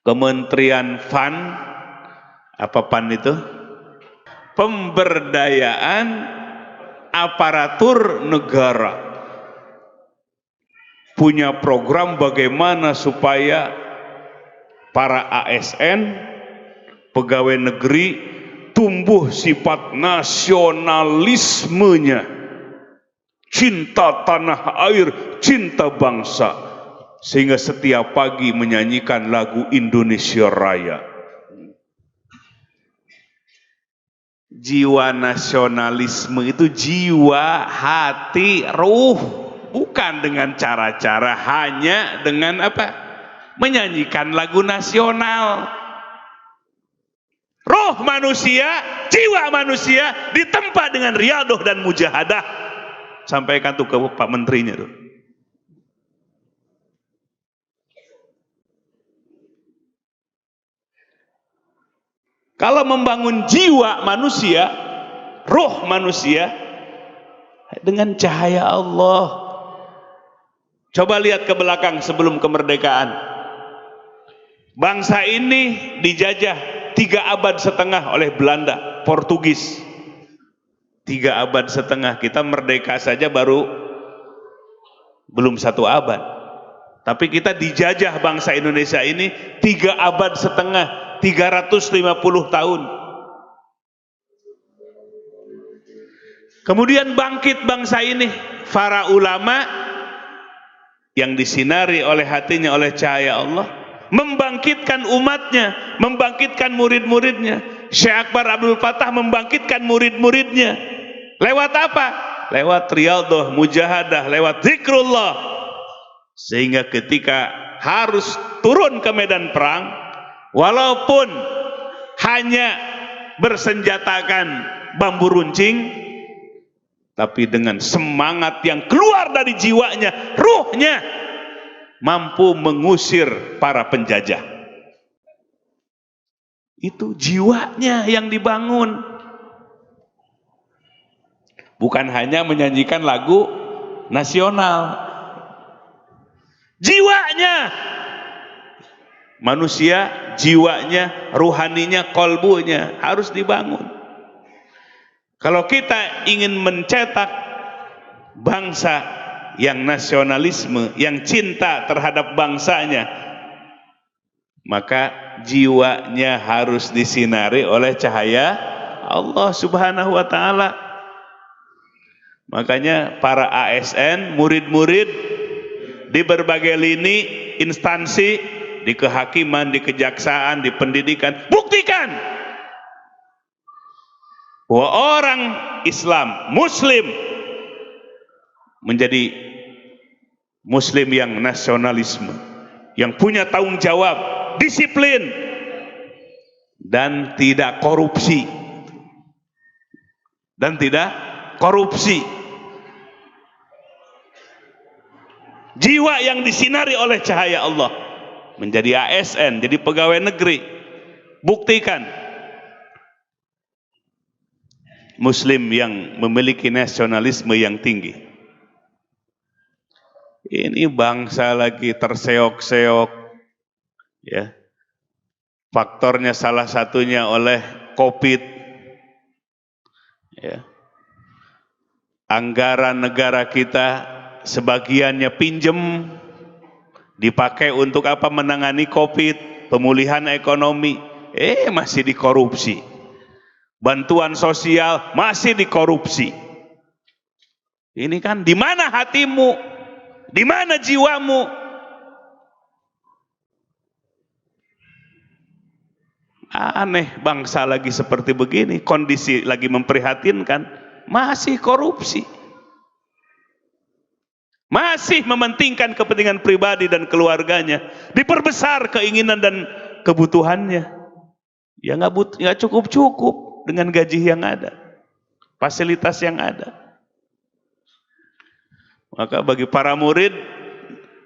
Kementerian PAN, apa PAN itu? Pemberdayaan aparatur negara. Punya program bagaimana supaya para ASN, pegawai negeri, tumbuh sifat nasionalismenya, cinta tanah air, cinta bangsa, sehingga setiap pagi menyanyikan lagu Indonesia Raya. Jiwa nasionalisme itu jiwa, hati, ruh, bukan dengan cara-cara, hanya dengan apa? Menyanyikan lagu nasional. Roh manusia, jiwa manusia ditempa dengan riadoh dan mujahadah. Sampaikan tuh ke Pak Menterinya tuh. Kalau membangun jiwa manusia, roh manusia dengan cahaya Allah. Coba lihat ke belakang sebelum kemerdekaan. Bangsa ini dijajah 3,5 abad oleh Belanda, Portugis. 3,5 abad. Kita merdeka saja baru belum 1 abad. Tapi kita dijajah, bangsa Indonesia ini 3,5 abad, 350 tahun. Kemudian bangkit bangsa ini, para ulama yang disinari oleh hatinya oleh cahaya Allah, membangkitkan umatnya, membangkitkan murid-muridnya. Syekh Akbar Abdul Fattah membangkitkan murid-muridnya. Lewat apa? Lewat riyadhah, mujahadah, lewat zikrullah. Sehingga ketika harus turun ke medan perang, walaupun hanya bersenjatakan bambu runcing, tapi dengan semangat yang keluar dari jiwanya, ruhnya, mampu mengusir para penjajah. Itu jiwanya yang dibangun. Bukan hanya menyanyikan lagu nasional. Jiwanya. Manusia, jiwanya, ruhaninya, kolbunya harus dibangun. Kalau kita ingin mencetak bangsa yang nasionalisme, yang cinta terhadap bangsanya, maka jiwanya harus disinari oleh cahaya Allah Subhanahu wa ta'ala. Makanya para ASN, murid-murid di berbagai lini instansi, di kehakiman, di kejaksaan, di pendidikan, buktikan bahwa orang Islam, Muslim, menjadi Muslim yang nasionalisme, yang punya tanggung jawab, disiplin, dan tidak korupsi. Dan tidak korupsi. Jiwa yang disinari oleh cahaya Allah, menjadi ASN, jadi pegawai negeri. Buktikan Muslim yang memiliki nasionalisme yang tinggi. Ini bangsa lagi terseok-seok, ya. Faktornya salah satunya oleh COVID, ya. Anggaran negara kita sebagiannya pinjem, dipakai untuk apa? Menangani COVID, pemulihan ekonomi, masih dikorupsi. Bantuan sosial masih dikorupsi. Ini kan di mana hatimu? Di mana jiwamu? Aneh, bangsa lagi seperti begini, kondisi lagi memprihatinkan, masih korupsi. Masih mementingkan kepentingan pribadi dan keluarganya, diperbesar keinginan dan kebutuhannya. Ya nggak cukup dengan gaji yang ada, fasilitas yang ada. Maka bagi para murid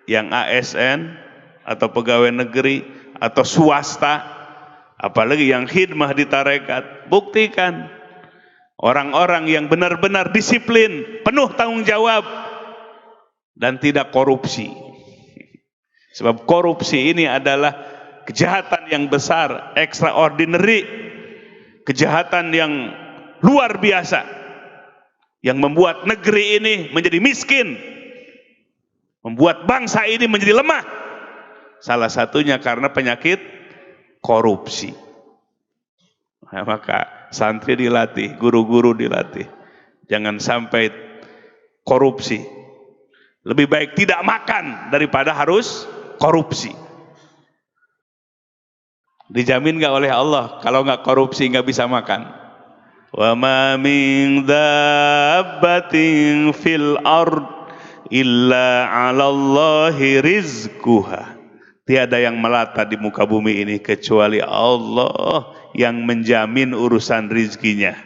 yang ASN atau pegawai negeri atau swasta, apalagi yang khidmah di tarekat, buktikan orang-orang yang benar-benar disiplin, penuh tanggung jawab, dan tidak korupsi. Sebab korupsi ini adalah kejahatan yang besar, extraordinary, kejahatan yang luar biasa, yang membuat negeri ini menjadi miskin, membuat bangsa ini menjadi lemah. Salah satunya karena penyakit korupsi. Nah, maka santri dilatih, guru-guru dilatih, jangan sampai korupsi. Lebih baik tidak makan daripada harus korupsi. Dijamin gak oleh Allah kalau nggak korupsi nggak bisa makan. Wa ma min dabbatin fil ard illa 'alallahi rizquha. Tiada yang melata di muka bumi ini kecuali Allah yang menjamin urusan rizkinya.